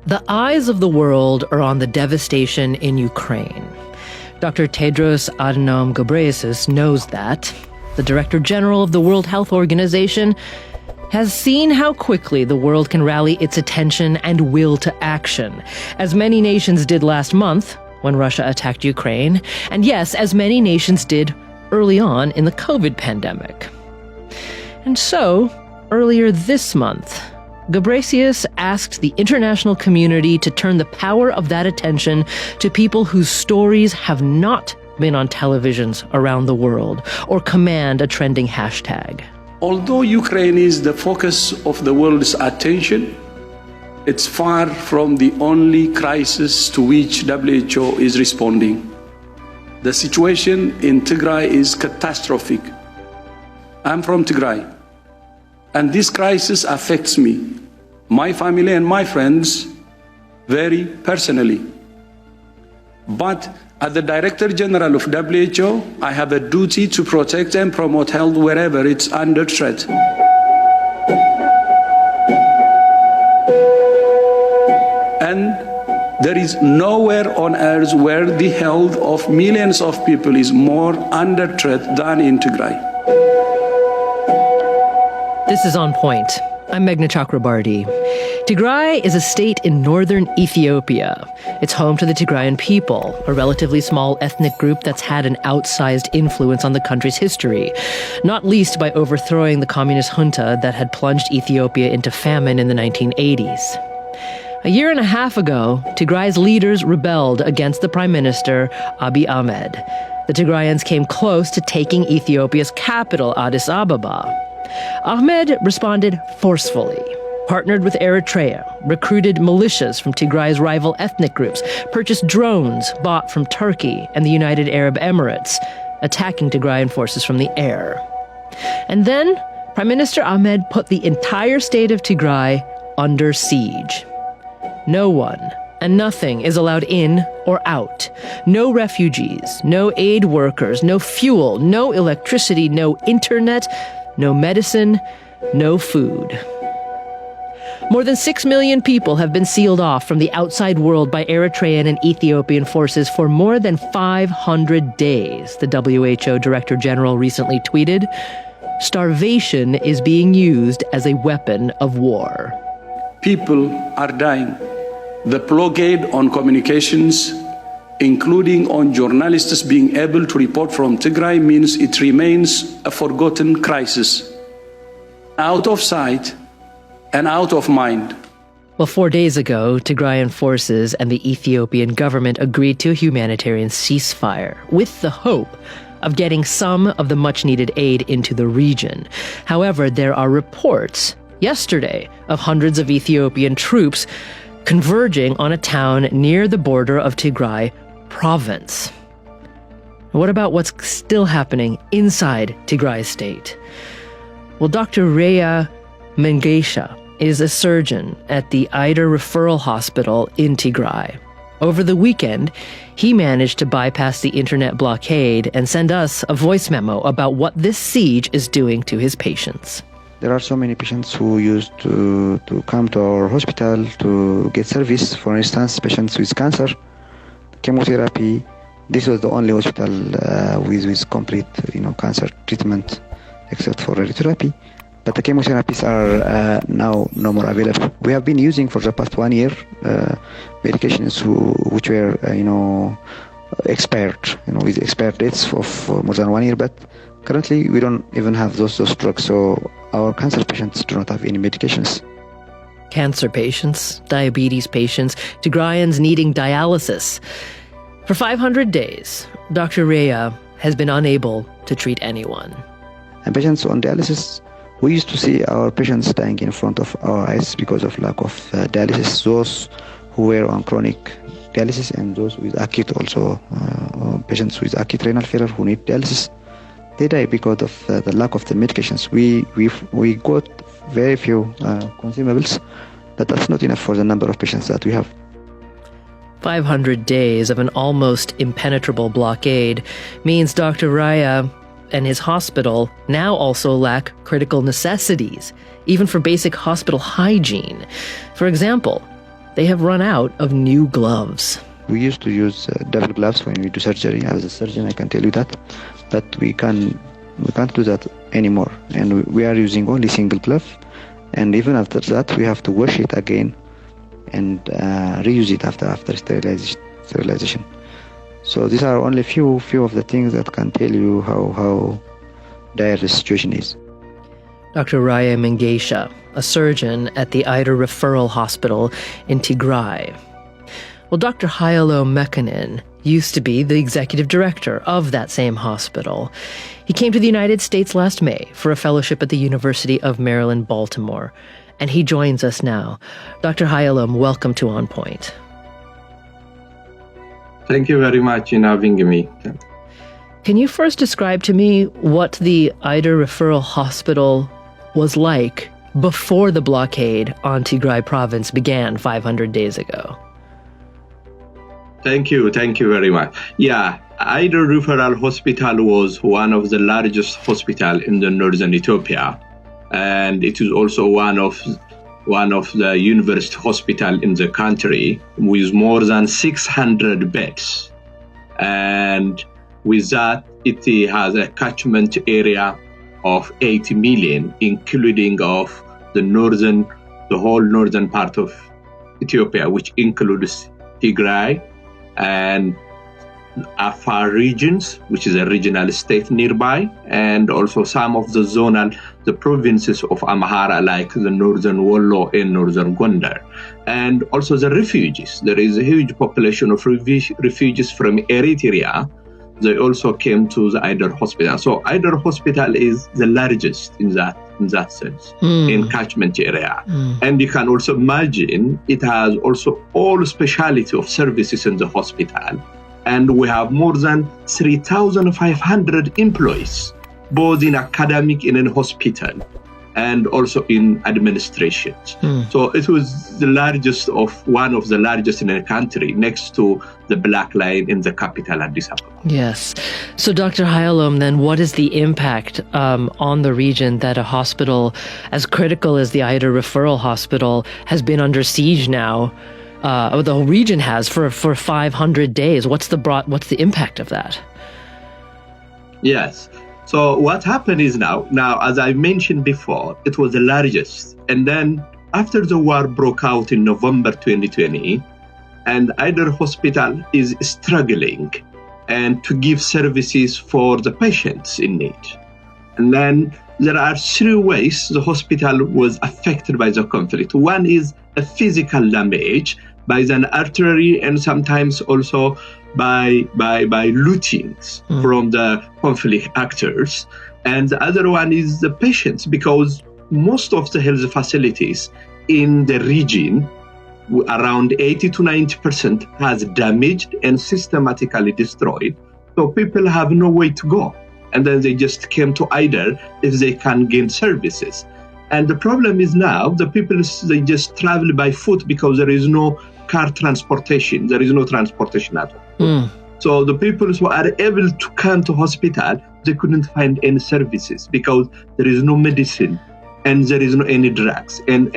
The eyes of the world are on the devastation in Ukraine. Dr. Tedros Adhanom Ghebreyesus knows that. The Director General of the World Health Organization has seen how quickly the world can rally its attention and will to action, as many nations did last month when Russia attacked Ukraine, and yes, as many nations did early on in the COVID pandemic. And so, earlier this month, Ghebreyesus asked the international community to turn the power of that attention to people whose stories have not been on televisions around the world or command a trending hashtag. Although Ukraine is the focus of the world's attention, it's far from the only crisis to which WHO is responding. The situation in Tigray is catastrophic. I'm from Tigray, and this crisis affects me, my family and my friends very personally. But as the Director General of WHO, I have a duty to protect and promote health wherever it's under threat. And there is nowhere on earth where the health of millions of people is more under threat than in Tigray. This is On Point. I'm Meghna Chakrabarty. Tigray is a state in northern Ethiopia. It's home to the Tigrayan people, a relatively small ethnic group that's had an outsized influence on the country's history, not least by overthrowing the communist junta that had plunged Ethiopia into famine in the 1980s. A year and a half ago, Tigray's leaders rebelled against the Prime Minister, Abiy Ahmed. The Tigrayans came close to taking Ethiopia's capital, Addis Ababa. Ahmed responded forcefully, partnered with Eritrea, recruited militias from Tigray's rival ethnic groups, purchased drones bought from Turkey and the United Arab Emirates, attacking Tigrayan forces from the air. And then, Prime Minister Ahmed put the entire state of Tigray under siege. No one and nothing is allowed in or out. No refugees, no aid workers, no fuel, no electricity, no internet, no medicine, no food. More than 6 million people have been sealed off from the outside world by Eritrean and Ethiopian forces for more than 500 days, the WHO Director General recently tweeted. Starvation is being used as a weapon of war. People are dying. The blockade on communications, including on journalists being able to report from Tigray, means it remains a forgotten crisis. Out of sight and out of mind. Well, 4 days ago, Tigrayan forces and the Ethiopian government agreed to a humanitarian ceasefire with the hope of getting some of the much-needed aid into the region. However, there are reports yesterday of hundreds of Ethiopian troops converging on a town near the border of Tigray province. What about what's still happening inside Tigray state? Well, Dr. Reyot is a surgeon at the Eider Referral Hospital in Tigray. Over the weekend, he managed to bypass the internet blockade and send us a voice memo about what this siege is doing to his patients. There are so many patients who used to come to our hospital to get service. For instance, patients with cancer, chemotherapy. This was the only hospital with complete, cancer treatment, except for radiotherapy. But the chemotherapies are now no more available. We have been using for the past 1 year medications which were, expired, with expired dates for more than 1 year. But currently, we don't even have those drugs. So our cancer patients do not have any medications. Cancer patients, diabetes patients, Tigrayans needing dialysis. For 500 days, Dr. Reyot has been unable to treat anyone. And patients on dialysis, we used to see our patients dying in front of our eyes because of lack of dialysis. Those who were on chronic dialysis and those with acute also, patients with acute renal failure who need dialysis, they die because of the lack of the medications. We got very few consumables, but that's not enough for the number of patients that we have. 500 days of an almost impenetrable blockade means Dr. Reyot and his hospital now also lack critical necessities, even for basic hospital hygiene. For example, they have run out of new gloves. We used to use double gloves when we do surgery. As a surgeon, I can tell you that, but we can't do that anymore. And we are using only single glove. And even after that, we have to wash it again and reuse it after sterilization. So these are only few of the things that can tell you how dire the situation is. Dr. Raya Mengesha, a surgeon at the Ida Referral Hospital in Tigray. Well, Dr. Hayalo Mekkonen used to be the executive director of that same hospital. He came to the United States last May for a fellowship at the University of Maryland, Baltimore, and he joins us now. Dr. Hayalom, welcome to On Point. Thank you very much in having me. Can you first describe to me what the Ida Referral Hospital was like before the blockade on Tigray province began 500 days ago? Thank you very much. Yeah, Ida Referral Hospital was one of the largest hospitals in the northern Ethiopia, and it is also one of the university hospital in the country with more than 600 beds. And with that, it has a catchment area of 80 million, including of the whole northern part of Ethiopia, which includes Tigray and Afar regions, which is a regional state nearby, and also some of the provinces of Amhara, like the northern Wollo and northern Gondar, and also the refugees. There is a huge population of refugees from Eritrea. They also came to the Ida Hospital. So Ida Hospital is the largest in that sense, in catchment area. And you can also imagine it has also all specialty of services in the hospital. And we have more than 3,500 employees, both in academic and in hospital, and also in administration. So it was one of the largest in the country, next to the Black Line in the capital, Addis Ababa. Yes. So Dr. Hayalom, then what is the impact on the region that a hospital as critical as the Ida Referral Hospital has been under siege now? The whole region has for 500 days. What's the impact of that? Yes. So what happened is now, as I mentioned before, it was the largest. And then after the war broke out in November 2020, and Ida Hospital is struggling and to give services for the patients in need. And then there are three ways the hospital was affected by the conflict. One is a physical damage by the artillery and sometimes also by lootings from the conflict actors. And the other one is the patients, because most of the health facilities in the region, around 80 to 90%, has damaged and systematically destroyed. So people have no way to go. And then they just came to Ida if they can gain services. And the problem is now the people, they just travel by foot because there is no car transportation. There is no transportation at all. So the people who are able to come to hospital, they couldn't find any services because there is no medicine and there is no any drugs. And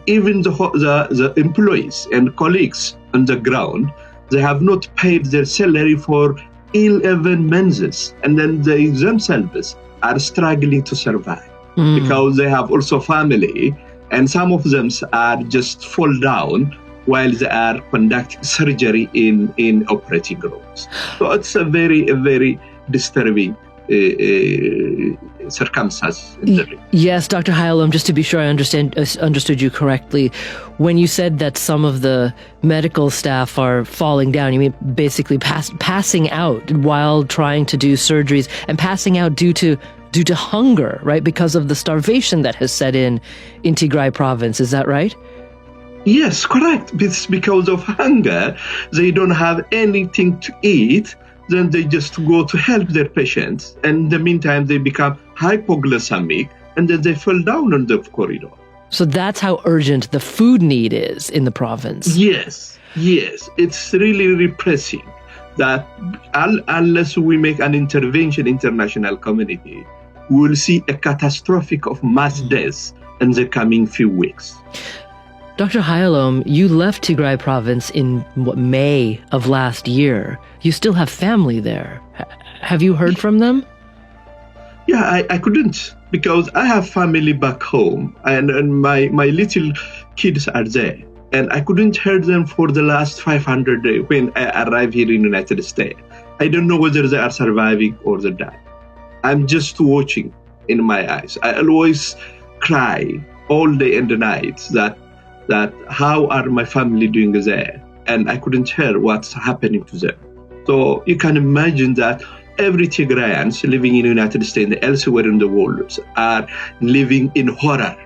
even the employees and colleagues on the ground, they have not paid their salary for 11 months. And then they themselves are struggling to survive because they have also family, and some of them are just fall down while they are conducting surgery in operating rooms. So it's a very disturbing circumstance. Yes, Dr. Hayalom, just to be sure I understood you correctly, when you said that some of the medical staff are falling down, you mean basically passing out while trying to do surgeries, and passing out due to hunger, right? Because of the starvation that has set in Tigray province. Is that right? Yes, correct. It's because of hunger. They don't have anything to eat. Then they just go to help their patients. And in the meantime, they become hypoglycemic, and then they fall down on the corridor. So that's how urgent the food need is in the province. Yes. It's really repressing that unless we make an intervention, international community, we will see a catastrophic of mass deaths in the coming few weeks. Dr. Hayalom, you left Tigray province in May of last year. You still have family there. Have you heard from them? Yeah, I couldn't, because I have family back home, and my little kids are there. And I couldn't hear them for the last 500 days when I arrived here in the United States. I don't know whether they are surviving or they die. I'm just watching in my eyes. I always cry all day and the night that how are my family doing there? And I couldn't hear what's happening to them. So you can imagine that every Tigrayans living in the United States and elsewhere in the world are living in horror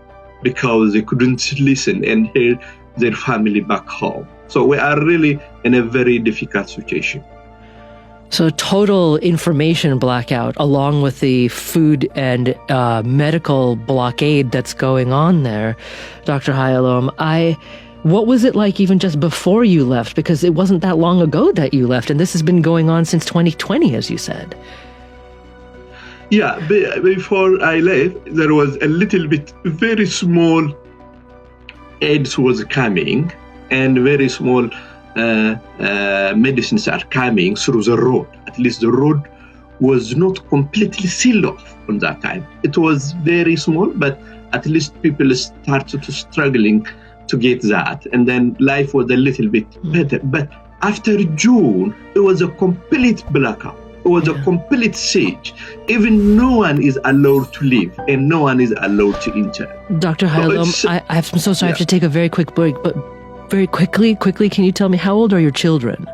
because they couldn't listen and hear their family back home. So we are really in a very difficult situation. So total information blackout along with the food and medical blockade that's going on there. Dr. Hayalom, what was it like even just before you left? Because it wasn't that long ago that you left, and this has been going on since 2020, as you said. Yeah, before I left, there was a little bit, very small aids was coming, and very small medicines are coming through the road. At least the road was not completely sealed off on that time. It was very small, but at least people started to struggling to get that. And then life was a little bit better. But after June, it was a complete blackout. It was a complete siege. Even no one is allowed to leave and no one is allowed to enter. Dr. Hayalom, I'm so sorry, I have to take a very quick break, but very quickly, can you tell me, how old are your children?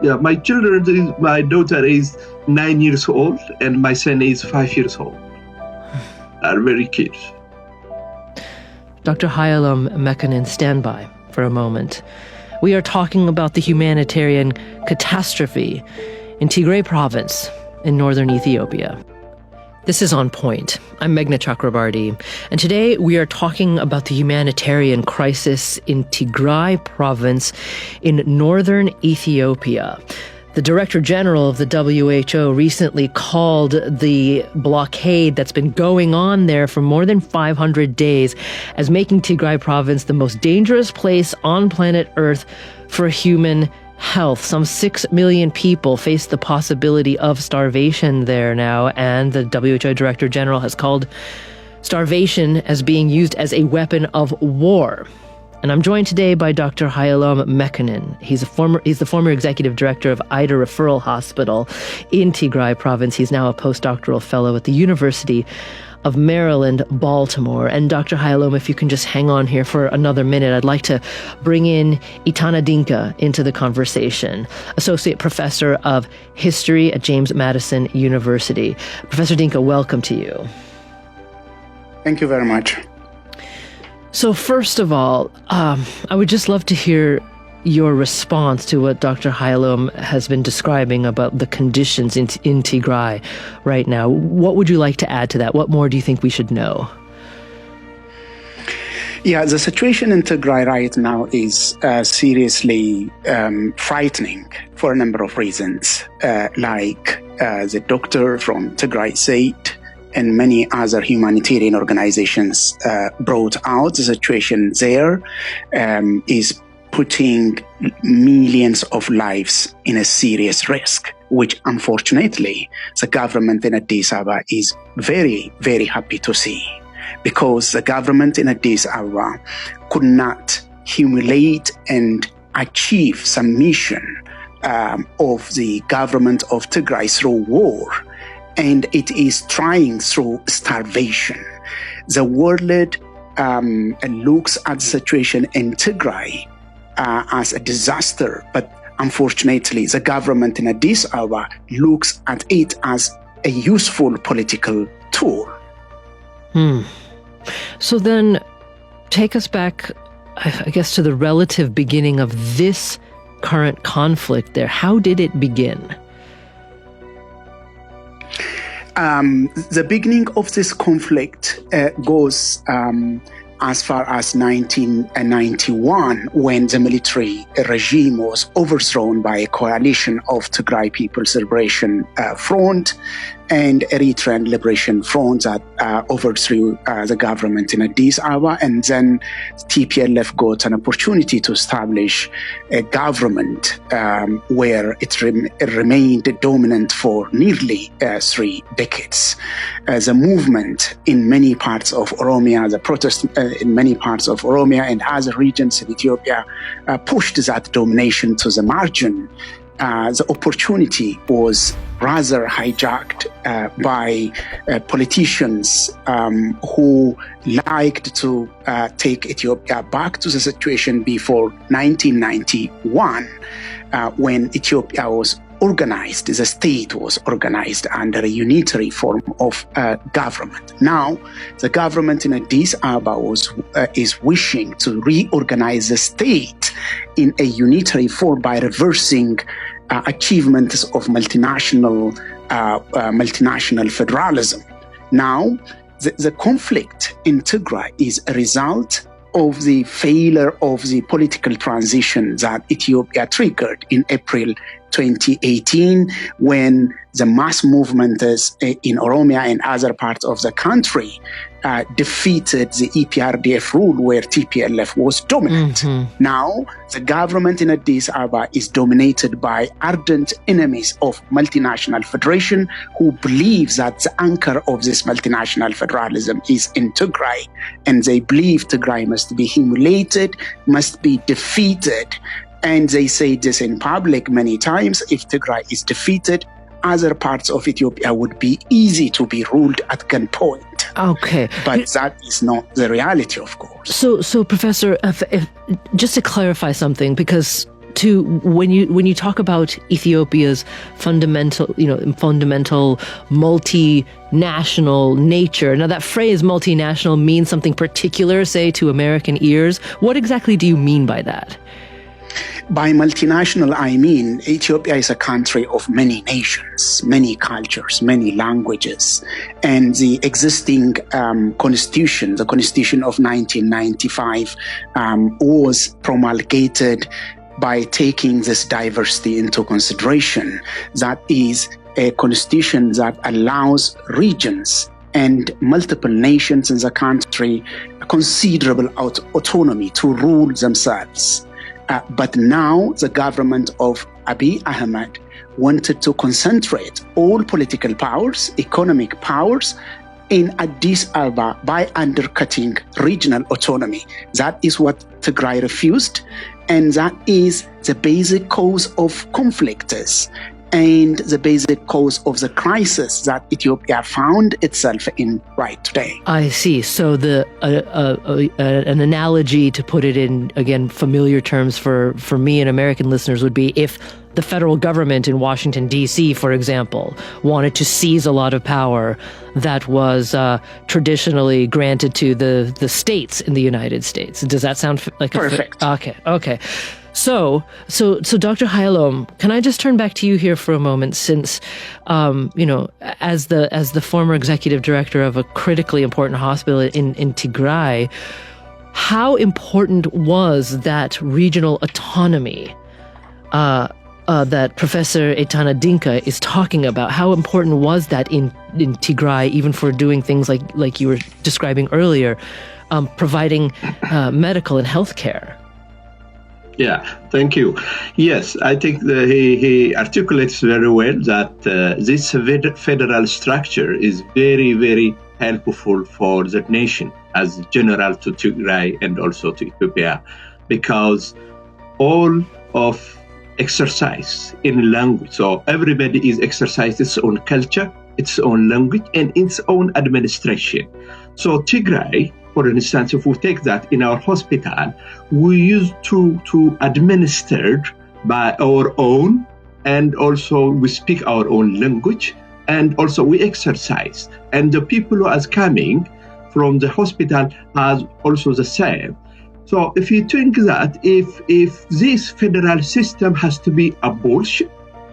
Yeah, my daughter is 9 years old and my son is 5 years old. Are very kids. Dr. Hayalom Mekanin, stand by for a moment. We are talking about the humanitarian catastrophe in Tigray province in northern Ethiopia. This is On Point. I'm Meghna Chakrabarty, and today we are talking about the humanitarian crisis in Tigray province in northern Ethiopia. The Director General of the WHO recently called the blockade that's been going on there for more than 500 days as making Tigray province the most dangerous place on planet Earth for human health. Some 6 million people face the possibility of starvation there now, and the WHO Director General has called starvation as being used as a weapon of war. And I'm joined today by Dr. Hayalom Mekanin. He's the former executive director of Ida Referral Hospital in Tigray province. He's now a postdoctoral fellow at the University of Maryland, Baltimore. And Dr. Hayalom, if you can just hang on here for another minute, I'd like to bring in Itana Dinka into the conversation, Associate Professor of History at James Madison University. Professor Dinka, welcome to you. Thank you very much. So first of all, I would just love to hear your response to what Dr. Hayalom has been describing about the conditions in Tigray right now. What would you like to add to that? What more do you think we should know? Yeah, the situation in Tigray right now is seriously frightening for a number of reasons. Like the doctor from Tigray said, and many other humanitarian organizations brought out, the situation there is putting millions of lives in a serious risk, which unfortunately the government in Addis Ababa is very, very happy to see, because the government in Addis Ababa could not humiliate and achieve some mission of the government of Tigray through war, and it is trying through starvation. The world looks at the situation in Tigray as a disaster, but unfortunately the government in Addis Ababa looks at it as a useful political tool. So then take us back, I guess, to the relative beginning of this current conflict there. How did it begin? The beginning of this conflict goes as far as 1991, when the military regime was overthrown by a coalition of Tigray People's Liberation Front and Eritrean Liberation Front that overthrew the government in Addis Ababa, and then TPLF got an opportunity to establish a government where it remained dominant for nearly 3 decades. The movement in many parts of Oromia, the protest in many parts of Oromia and other regions in Ethiopia pushed that domination to the margin. The opportunity was rather hijacked by politicians who liked to take Ethiopia back to the situation before 1991, when Ethiopia was organized, the state was organized under a unitary form of government. Now, the government in Addis Ababa is wishing to reorganize the state in a unitary form by reversing achievements of multinational federalism. Now, the conflict in Tigray is a result of the failure of the political transition that Ethiopia triggered in April 2018, when the mass movements in Oromia and other parts of the country defeated the EPRDF rule where TPLF was dominant. Mm-hmm. Now, the government in Addis Ababa is dominated by ardent enemies of multinational federation who believe that the anchor of this multinational federalism is in Tigray, and they believe Tigray must be humiliated, must be defeated. And they say this in public many times: if Tigray is defeated, other parts of Ethiopia would be easy to be ruled at gunpoint. Okay. But that is not the reality, of course. So Professor, if, just to clarify something, because when you talk about Ethiopia's fundamental multinational nature, now that phrase multinational means something particular, say, to American ears. What exactly do you mean by that? By multinational, I mean Ethiopia is a country of many nations, many cultures, many languages. And the existing constitution, the constitution of 1995, was promulgated by taking this diversity into consideration. That is a constitution that allows regions and multiple nations in the country considerable autonomy to rule themselves. But now the government of Abiy Ahmed wanted to concentrate all political powers, economic powers in Addis Ababa by undercutting regional autonomy. That is what Tigray refused, and that is the basic cause of conflicts and the basic cause of the crisis that Ethiopia found itself in right today. I see. So an analogy, to put it in, again, familiar terms for me and American listeners, would be if the federal government in Washington, D.C., for example, wanted to seize a lot of power that was traditionally granted to the states in the United States. Does that sound like perfect? Okay. So Dr. Hayalom, can I just turn back to you here for a moment, since, as the former executive director of a critically important hospital in Tigray, how important was that regional autonomy that Professor Etana Dinka is talking about? How important was that in Tigray, even for doing things like you were describing earlier, providing medical and health care? Yeah, thank you. Yes, I think he articulates very well that this federal structure is very, very helpful for the nation as general to Tigray and also to Ethiopia, because all of exercise in language, so everybody is exercising its own culture, its own language, and its own administration. So Tigray, for instance, if we take that in our hospital, we used to administer by our own, and also we speak our own language, and also we exercise. And the people who are coming from the hospital are also the same. So if you think that if this federal system has to be abolished,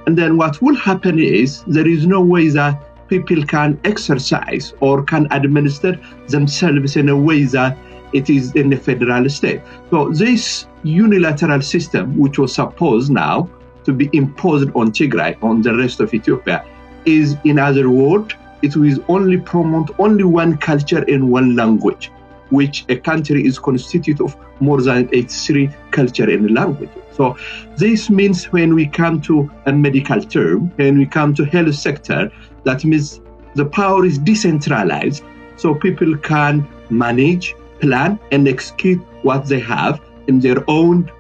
and then what will happen is there is no way that people can exercise or can administer themselves in a way that it is in the federal state. So this unilateral system, which was supposed now to be imposed on Tigray, on the rest of Ethiopia, is, in other words, it will only promote only one culture and one language, which a country is constituted of more than 83 culture and language. So this means when we come to a medical term, when we come to health sector, that means the power is decentralized, so people can manage, plan, and execute what they have in their own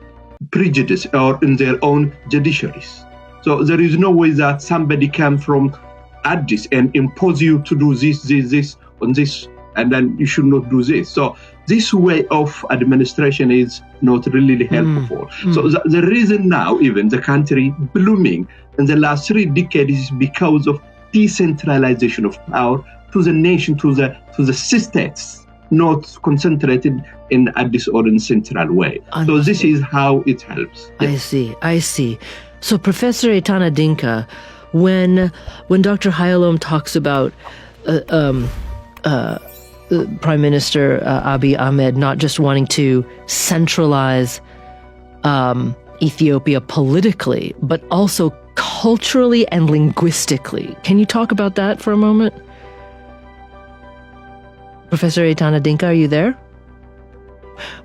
prejudice or in their own judiciaries. So there is no way that somebody can from Addis and impose you to do this, on this, and then you should not do this. So this way of administration is not really helpful. So the reason now even the country blooming in the last 3 decades is because of decentralization of power to the nation, to the states, not concentrated in Addis or in central way. So this is how it helps. I see. So Professor Etana Dinka, when Dr. Hayalom talks about Prime Minister Abiy Ahmed not just wanting to centralize Ethiopia politically, but also culturally and linguistically. Can you talk about that for a moment? Professor Etana Dinka, are you there?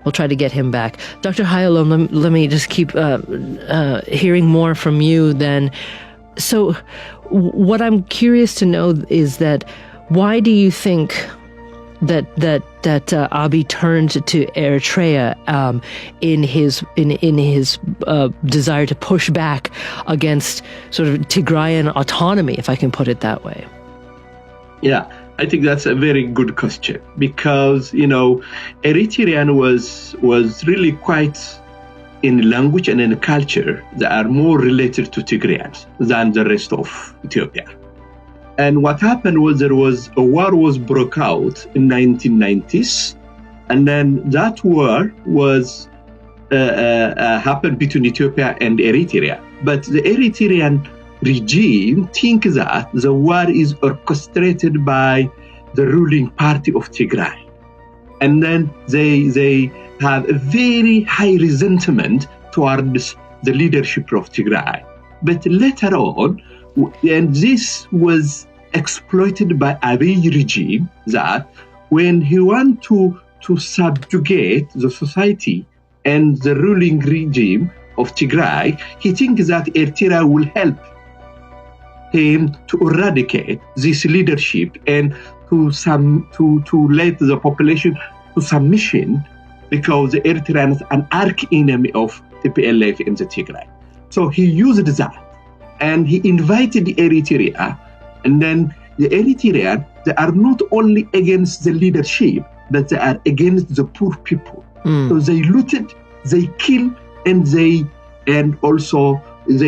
We'll try to get him back. Dr. Hayalom, let me just keep hearing more from you then. So what I'm curious to know is that why do you think that Abiy turned to Eritrea in his desire to push back against sort of Tigrayan autonomy, if I can put it that way? Yeah, I think that's a very good question because Eritrean was really quite in language and in culture that are more related to Tigrayans than the rest of Ethiopia. And what happened was there was a war was broke out in 1990s, and then that war was happened between Ethiopia and Eritrea. But the Eritrean regime think that the war is orchestrated by the ruling party of Tigray, and then they have a very high resentment towards the leadership of Tigray. But later on, and this was exploited by Abiy regime, that when he want to subjugate the society and the ruling regime of Tigray, he thinks that Eritrea will help him to eradicate this leadership and to lead the population to submission, because the Eritrean is an arch-enemy of TPLF in the Tigray. So he used that. And he invited Eritrea, and then the Eritrean, they are not only against the leadership, but they are against the poor people. So they looted, they killed, and they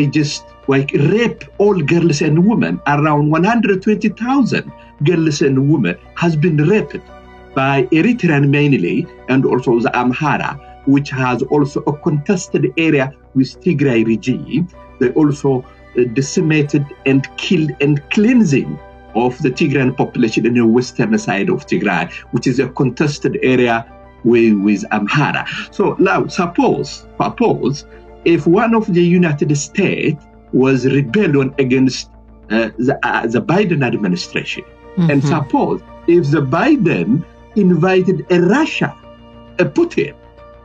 just like rape all girls and women. Around 120,000 girls and women has been raped by Eritrean mainly, and also the Amhara, which has also a contested area with Tigray regime. They also decimated and killed and cleansing of the Tigrayan population in the western side of Tigray, which is a contested area with Amhara. So now suppose if one of the United States was rebellion against the Biden administration, and suppose if the Biden invited a Russia, a Putin,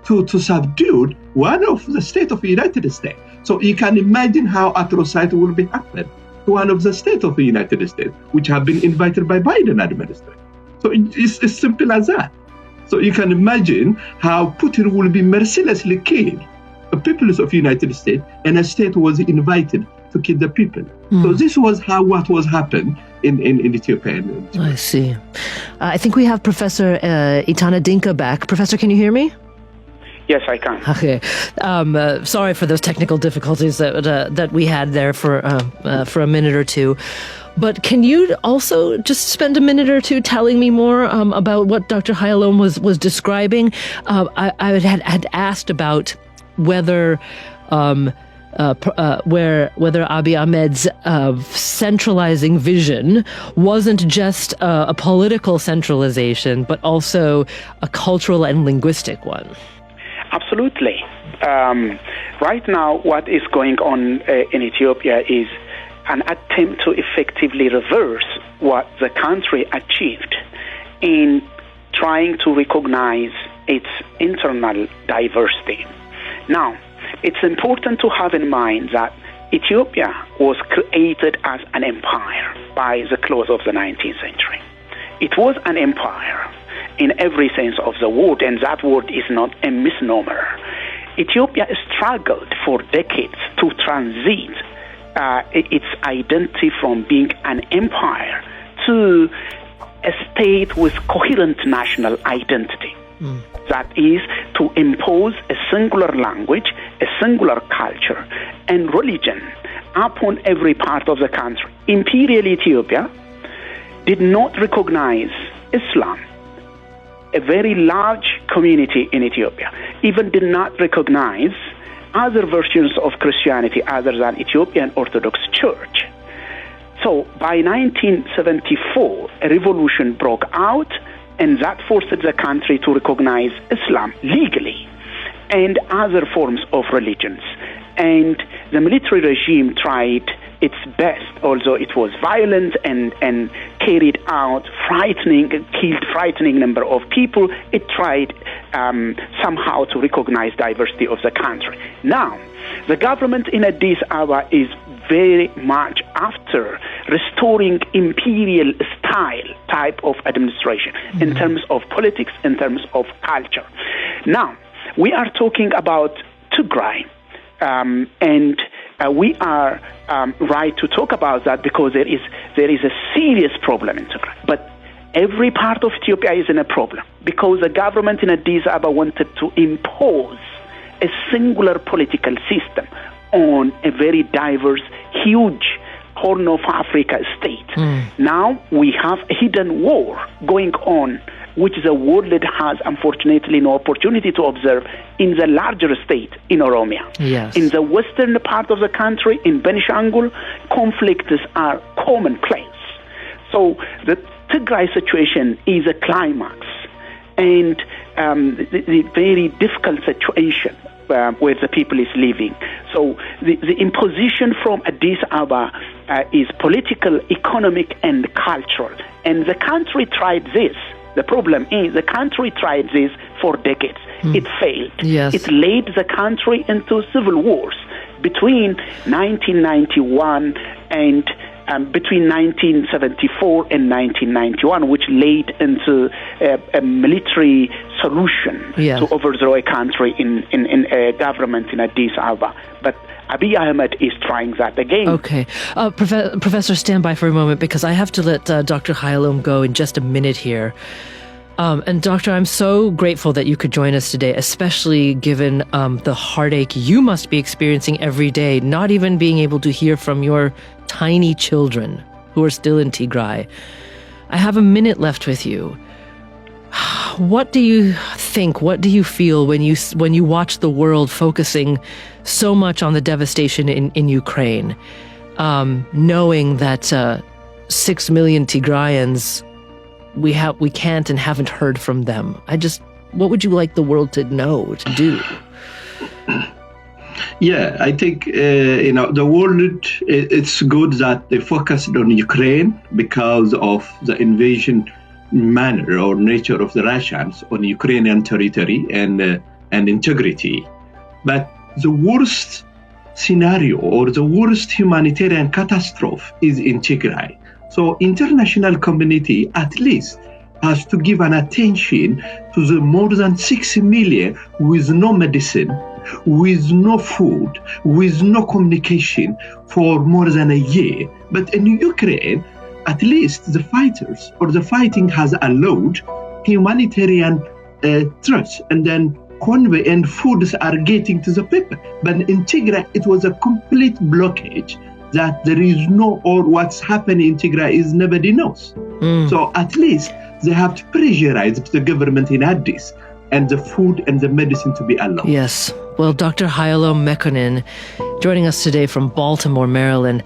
to subdue one of the state of the United States. So you can imagine how atrocity will be happened to one of the state of the United States, which have been invited by Biden administration. So it's as simple as that. So you can imagine how Putin will be mercilessly kill the people of the United States, and a state was invited to kill the people. So this was what was happened in Ethiopia. I see. I think we have Professor Etana Dinka back. Professor, can you hear me? Yes, I can. Okay. Sorry for those technical difficulties that we had there for a minute or two. But can you also just spend a minute or two telling me more about what Dr. Hayalom was describing? I had asked about whether Abiy Ahmed's centralizing vision wasn't just a political centralization, but also a cultural and linguistic one. Absolutely. Right now, what is going on in Ethiopia is an attempt to effectively reverse what the country achieved in trying to recognize its internal diversity. Now, it's important to have in mind that Ethiopia was created as an empire by the close of the 19th century. It was an empire in every sense of the word, and that word is not a misnomer. Ethiopia struggled for decades to transit its identity from being an empire to a state with coherent national identity. That is, to impose a singular language, a singular culture, and religion upon every part of the country. Imperial Ethiopia did not recognize Islam. A very large community in Ethiopia even did not recognize other versions of Christianity other than Ethiopian Orthodox Church. So by 1974, a revolution broke out, and that forced the country to recognize Islam legally and other forms of religions. And the military regime tried its best, although it was violent and carried out killed frightening number of people. It tried somehow to recognize diversity of the country. Now, the government in Addis Ababa is very much after restoring imperial style type of administration in terms of politics, in terms of culture. Now, we are talking about Tigray, and we are right to talk about that because there is a serious problem in Tigray. But every part of Ethiopia is in a problem because the government in Addis Ababa wanted to impose a singular political system on a very diverse, huge Horn of Africa state. Now we have a hidden war going on, which the world has unfortunately no opportunity to observe in the larger state in Oromia. Yes. In the western part of the country, in Benishangul, conflicts are commonplace. So the Tigray situation is a climax and the very difficult situation where the people is living. So the imposition from Addis Ababa is political, economic, and cultural. And the country tried this. The problem is the country tried this for decades. It failed. Yes. It led the country into civil wars between 1991 and between 1974 and 1991, which led into a military solution to overthrow a country in a government in Addis Ababa. But Abiy Ahmed is trying that again. Okay. Professor, stand by for a moment because I have to let Dr. Hayalom go in just a minute here. And Doctor, I'm so grateful that you could join us today, especially given the heartache you must be experiencing every day, not even being able to hear from your tiny children who are still in Tigray. I have a minute left with you. What do you think? What do you feel when you watch the world focusing so much on the devastation in Ukraine, knowing that 6 million Tigrayans we can't and haven't heard from them? What would you like the world to know, to do? Yeah, I think, the world, it's good that they focused on Ukraine because of the invasion manner or nature of the Russians on Ukrainian territory and integrity. But the worst scenario or the worst humanitarian catastrophe is in Tigray. So international community at least has to give an attention to the more than 6 million with no medicine, with no food, with no communication for more than a year. But in Ukraine, at least the fighters or the fighting has allowed humanitarian trucks and then convoy and foods are getting to the people. But in Tigray, it was a complete blockage that there is no, or what's happening in Tigray is nobody knows. So at least they have to pressurize the government in Addis and the food and the medicine to be allowed. Yes. Well, Dr. Hayalom Mekonnen, joining us today from Baltimore, Maryland.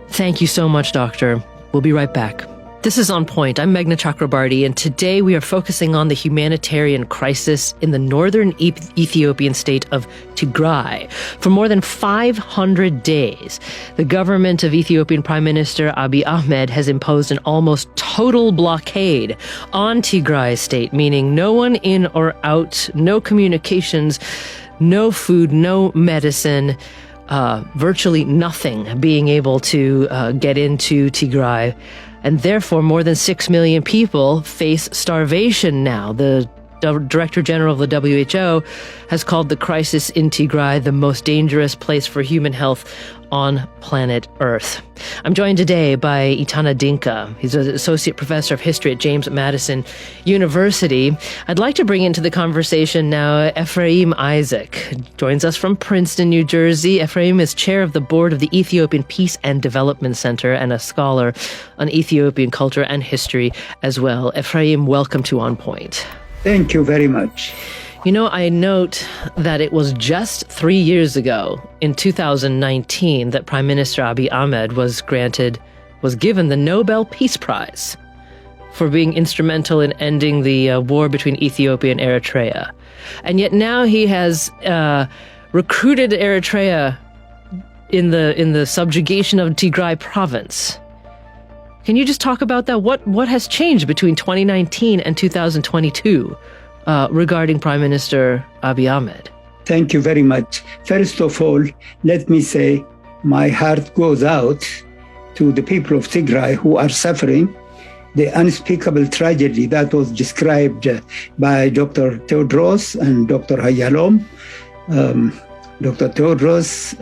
Thank you so much, Doctor. We'll be right back. This is On Point. I'm Meghna Chakrabarty, and today we are focusing on the humanitarian crisis in the northern Ethiopian state of Tigray. For more than 500 days, the government of Ethiopian Prime Minister Abiy Ahmed has imposed an almost total blockade on Tigray state, meaning no one in or out, no communications, no food, no medicine, virtually nothing being able to get into Tigray. And therefore, more than 6 million people face starvation now. The Director General of the WHO has called the crisis in Tigray the most dangerous place for human health on planet Earth. I'm joined today by Etana Dinka. He's an associate professor of history at James Madison University. I'd like to bring into the conversation now Ephraim Isaac. Joins us from Princeton, New Jersey. Ephraim is chair of the board of the Ethiopian Peace and Development Center and a scholar on Ethiopian culture and history as well. Ephraim, welcome to On Point. Thank you very much. You know, I note that it was just 3 years ago, in 2019, that Prime Minister Abiy Ahmed was given the Nobel Peace Prize for being instrumental in ending the war between Ethiopia and Eritrea. And yet now he has recruited Eritrea in the subjugation of Tigray province. Can you just talk about that? What has changed between 2019 and 2022 regarding Prime Minister Abiy Ahmed? Thank you very much. First of all, let me say my heart goes out to the people of Tigray who are suffering the unspeakable tragedy that was described by Dr. Tedros and Dr. Hayalom. Dr. Tedros,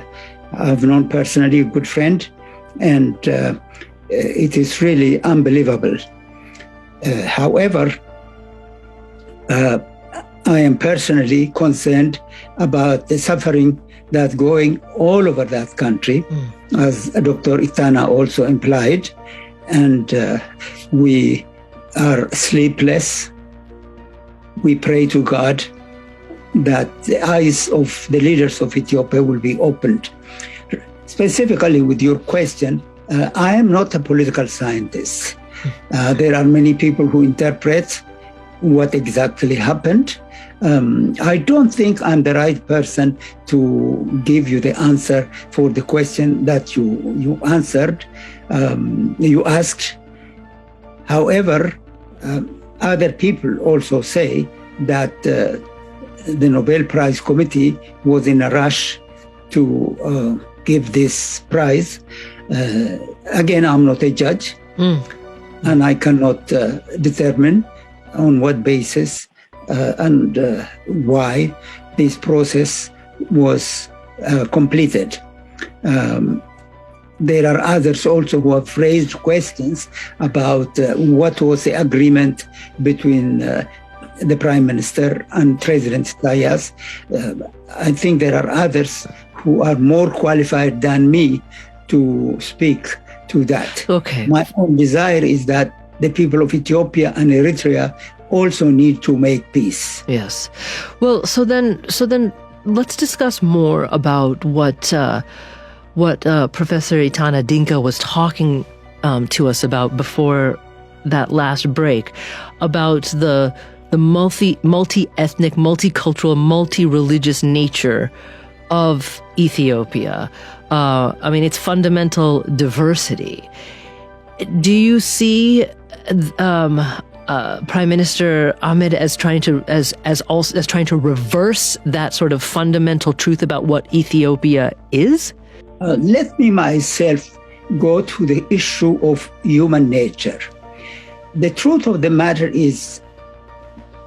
I've known personally, a good friend, and it is really unbelievable. However, I am personally concerned about the suffering that's going all over that country, as Dr. Etana also implied. And we are sleepless. We pray to God that the eyes of the leaders of Ethiopia will be opened. Specifically with your question, I am not a political scientist. There are many people who interpret what exactly happened. I don't think I'm the right person to give you the answer for the question that you answered, you asked. However, other people also say that the Nobel Prize Committee was in a rush to give this prize. Again, I'm not a judge, and I cannot determine on what basis and why this process was completed. There are others also who have raised questions about what was the agreement between the Prime Minister and President Isaias. I think there are others who are more qualified than me to speak to that. Okay. My own desire is that the people of Ethiopia and Eritrea also need to make peace. Yes. Well, so then let's discuss more about what Professor Etana Dinka was talking to us about before that last break, about the multi-ethnic, multicultural, multi-religious nature of Ethiopia. I mean, its fundamental diversity. Do you see Prime Minister Ahmed as trying to reverse that sort of fundamental truth about what Ethiopia is? Let me myself go to the issue of human nature. The truth of the matter is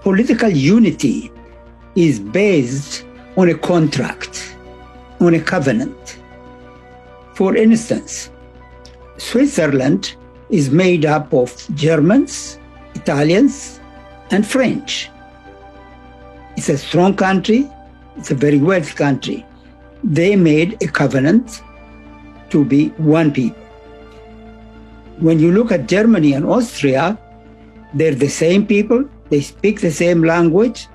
political unity is based on a contract, on a covenant. For instance, Switzerland is made up of Germans, Italians, and French. It's a strong country. It's a very wealthy country. They made a covenant to be one people. When you look at Germany and Austria, they're the same people. They speak the same language,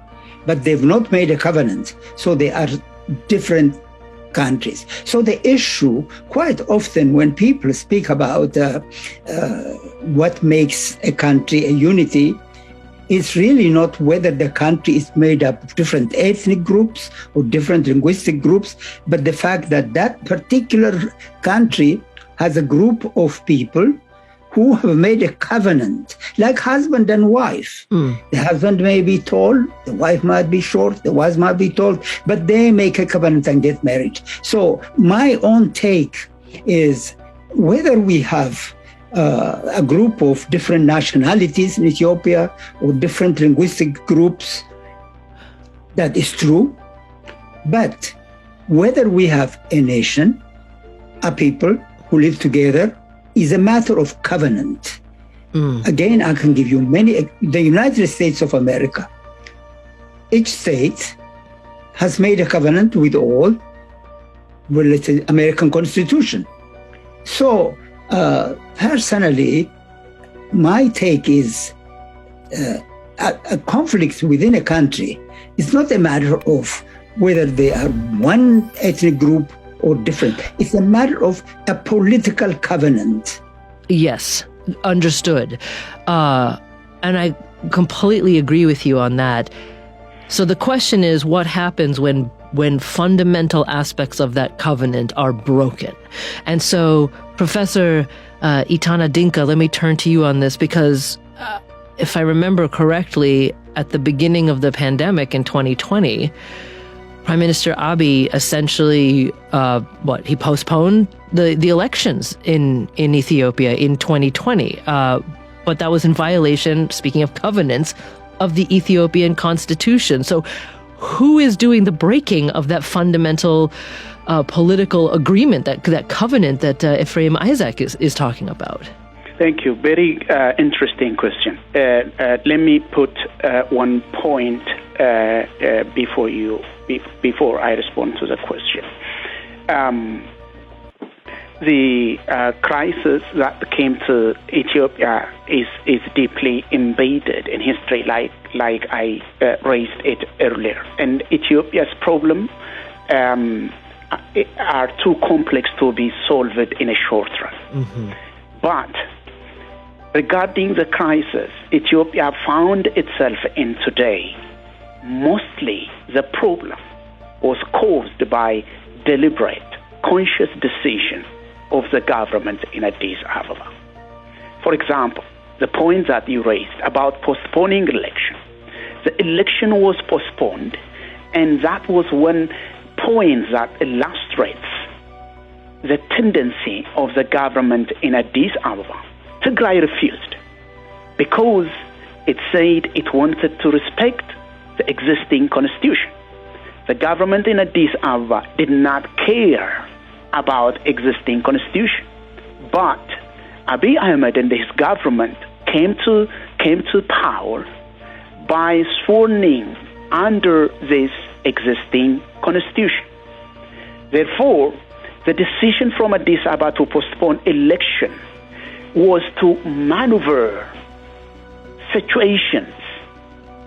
but they've not made a covenant. So they are different countries. So the issue, quite often when people speak about what makes a country a unity, it's really not whether the country is made up of different ethnic groups or different linguistic groups, but the fact that that particular country has a group of people who have made a covenant, like husband and wife. The husband may be tall, the wife might be short, the wife might be tall, but they make a covenant and get married. So my own take is whether we have a group of different nationalities in Ethiopia or different linguistic groups, that is true. But whether we have a nation, a people who live together, is a matter of covenant. Again, I can give you many. The United States of America, each state has made a covenant with all related American Constitution. So personally, my take is a conflict within a country is not a matter of whether they are one ethnic group or different. It's a matter of a political covenant. Yes, understood. And I completely agree with you on that. So the question is, what happens when fundamental aspects of that covenant are broken? And so, Professor Itana Dinka, let me turn to you on this, because if I remember correctly, at the beginning of the pandemic in 2020, Prime Minister Abiy essentially, he postponed the elections in Ethiopia in 2020. But that was in violation, speaking of covenants, of the Ethiopian constitution. So who is doing the breaking of that fundamental political agreement, that covenant that Ephraim Isaac is talking about? Thank you. Very interesting question. Let me put one point before I respond to the question. The crisis that came to Ethiopia is deeply embedded in history, like I raised it earlier. And Ethiopia's problem are too complex to be solved in a short run. But regarding the crisis Ethiopia found itself in today, mostly the problem was caused by deliberate, conscious decision of the government in Addis Ababa. For example, the point that you raised about postponing election. The election was postponed, and that was one point that illustrates the tendency of the government in Addis Ababa. Tigray refused because it said it wanted to respect the existing constitution. The government in Addis Ababa did not care about existing constitution. But Abiy Ahmed and his government came to power by sworn under this existing constitution. Therefore, the decision from Addis Ababa to postpone election was to maneuver situations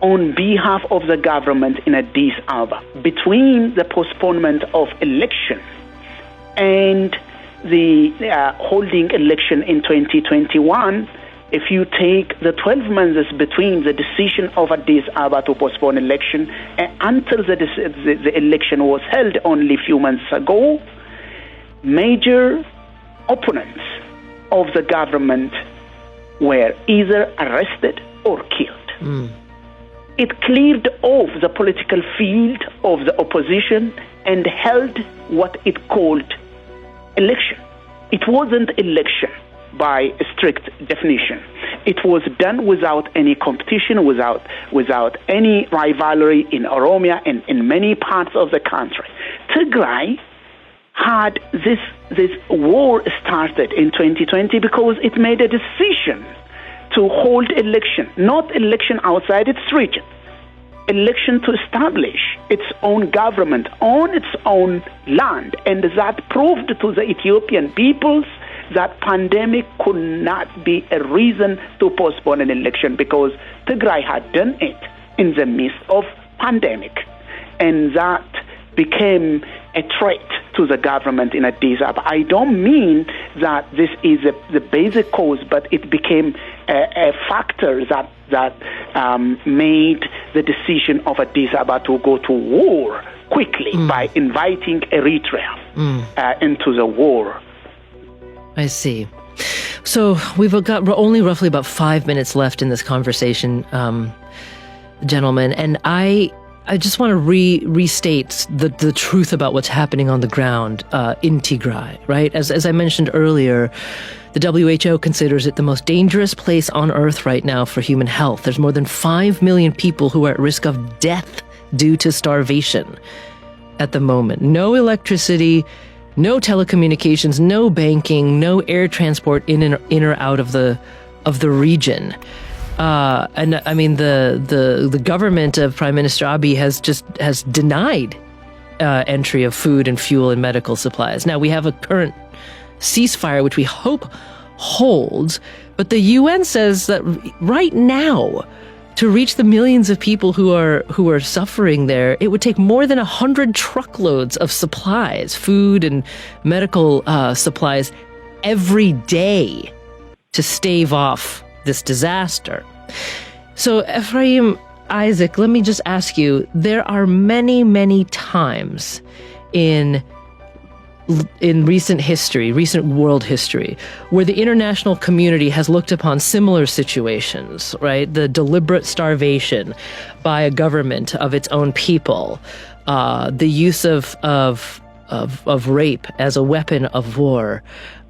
on behalf of the government in Addis Ababa between the postponement of election and the holding election in 2021. If you take the 12 months between the decision of Addis Ababa to postpone election until the election was held only a few months ago, major opponents of the government were either arrested or killed. It cleared off the political field of the opposition and held what it called election. It wasn't election by a strict definition. It was done without any competition, without any rivalry in Oromia and in many parts of the country. Tigray had this war started in 2020 because it made a decision to hold election, not election outside its region, election to establish its own government on its own land. And that proved to the Ethiopian peoples that pandemic could not be a reason to postpone an election, because Tigray had done it in the midst of pandemic. And that became a threat to the government in Addis Ababa. I don't mean that this is the basic cause, but it became a factor that made the decision of Addis Ababa to go to war quickly by inviting Eritrea into the war. I see. So we're only roughly about 5 minutes left in this conversation, gentlemen, and I just want to restate the truth about what's happening on the ground in Tigray, right? As I mentioned earlier, the WHO considers it the most dangerous place on earth right now for human health. There's more than 5 million people who are at risk of death due to starvation at the moment. No electricity, no telecommunications, no banking, no air transport in or out of the region. And I mean, the government of Prime Minister Abiy has denied entry of food and fuel and medical supplies. Now we have a current ceasefire, which we hope holds, but the UN says that right now, to reach the millions of people who are suffering there, it would take more than 100 truckloads of supplies, food and medical supplies, every day to stave off this disaster. So, Ephraim, Isaac, let me just ask you, there are many, many times in recent history, recent world history, where the international community has looked upon similar situations, right? The deliberate starvation by a government of its own people, the use of rape as a weapon of war,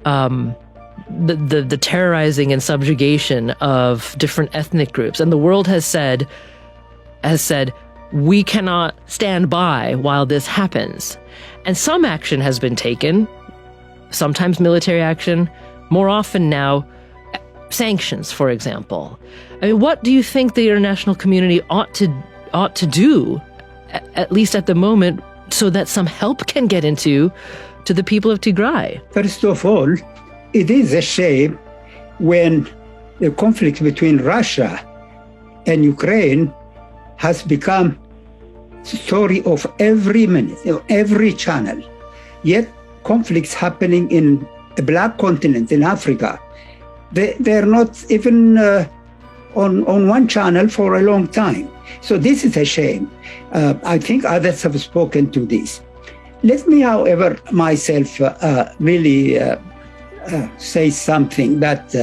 the terrorizing and subjugation of different ethnic groups. And the world has said, we cannot stand by while this happens. And some action has been taken, sometimes military action, more often now sanctions, for example. I mean, what do you think the international community ought to do, at least at the moment, so that some help can get to the people of Tigray? First of all, it is a shame when the conflict between Russia and Ukraine has become story of every minute, every channel. Yet conflicts happening in the Black continent, in Africa, they're not even on one channel for a long time. So this is a shame. I think others have spoken to this. Let me, however, myself really say something that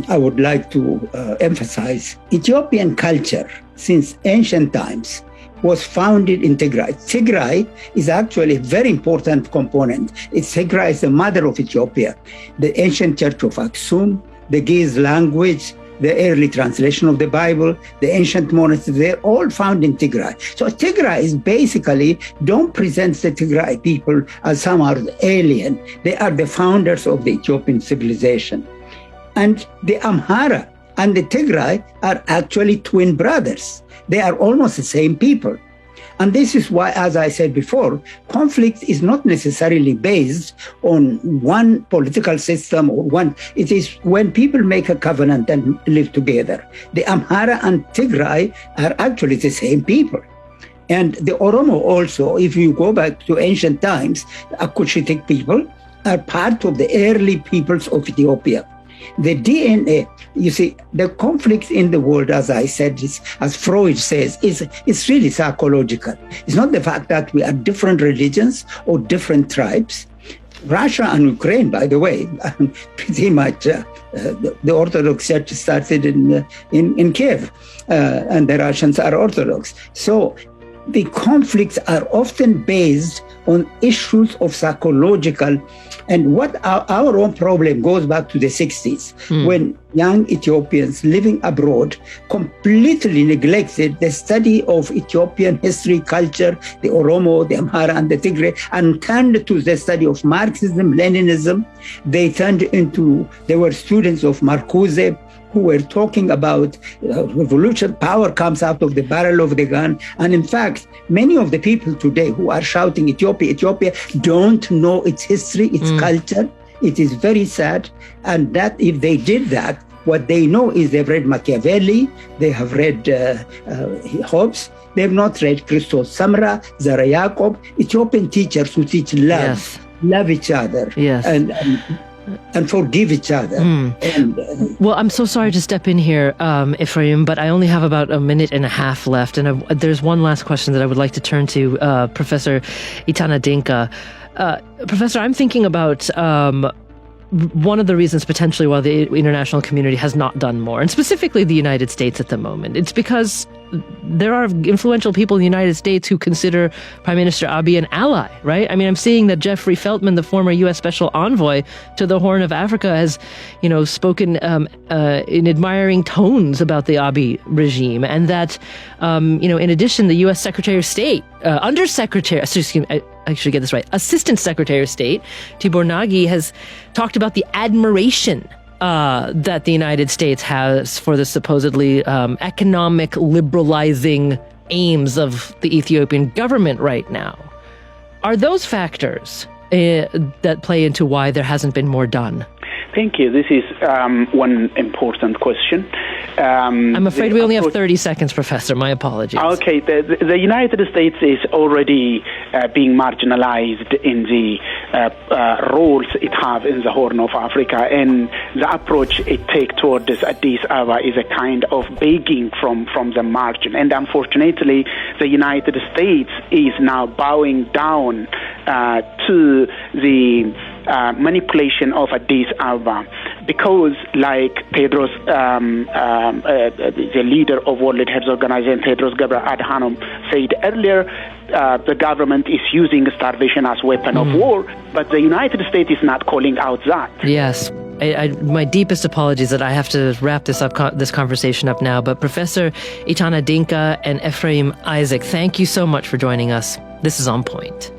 I would like to emphasize. Ethiopian culture, since ancient times, was founded in Tigray. Tigray is actually a very important component. Tigray is the mother of Ethiopia. The ancient church of Aksum, the Ge'ez language, the early translation of the Bible, the ancient monasteries, they're all found in Tigray. So Tigray is basically, don't present the Tigray people as some are alien. They are the founders of the Ethiopian civilization. And the Amhara and the Tigray are actually twin brothers. They are almost the same people. And this is why, as I said before, conflict is not necessarily based on one political system or one. It is when people make a covenant and live together. The Amhara and Tigray are actually the same people. And the Oromo also, if you go back to ancient times, Akushitic people are part of the early peoples of Ethiopia. The DNA, you see, the conflict in the world, as I said, as Freud says, is really psychological. It's not the fact that we are different religions or different tribes. Russia and Ukraine, by the way, pretty much the Orthodox Church started in Kiev, and the Russians are Orthodox. So the conflicts are often based on issues of psychological. And what our own problem goes back to the 60s, when young Ethiopians living abroad completely neglected the study of Ethiopian history, culture, the Oromo, the Amhara, and the Tigray, and turned to the study of Marxism, Leninism. They were students of Marcuse, who were talking about revolution. Power comes out of the barrel of the gun. And in fact, many of the people today who are shouting Ethiopia, Ethiopia, don't know its history, its culture. It is very sad. And that if they did that, What they know is they've read Machiavelli, they have read Hobbes, they have not read Christos Samra, Zara Yacob, Ethiopian teachers who teach love, love each other, and forgive each other. Well, I'm so sorry to step in here, Ephraim, but I only have about a minute and a half left, and there's one last question that I would like to turn to Professor Itana Dinka. Professor, I'm thinking about one of the reasons potentially why the international community has not done more, and specifically the United States at the moment. It's because there are influential people in the United States who consider Prime Minister Abiy an ally, right? I mean, I'm seeing that Jeffrey Feltman, the former U.S. Special Envoy to the Horn of Africa, has, spoken in admiring tones about the Abiy regime, and that, in addition, the U.S. Secretary of State, Assistant Secretary of State, Tibor Nagy, has talked about the admiration that the United States has for the supposedly economic liberalizing aims of the Ethiopian government right now. Are those factors that play into why there hasn't been more done? Thank you. This is one important question. I'm afraid we only have 30 seconds, Professor. My apologies. Okay. The United States is already being marginalized in the roles it has in the Horn of Africa, and the approach it takes towards Addis Ababa is a kind of begging from the margin. And unfortunately, the United States is now bowing down to the manipulation of Addis Ababa, because like Tedros, the leader of World Health Organization, Tedros Adhanom said earlier, the government is using starvation as weapon of war, but the United States is not calling out that. Yes. My deepest apologies that I have to wrap this conversation up now, but Professor Itana Dinka and Ephraim Isaac, thank you so much for joining us. This is On Point.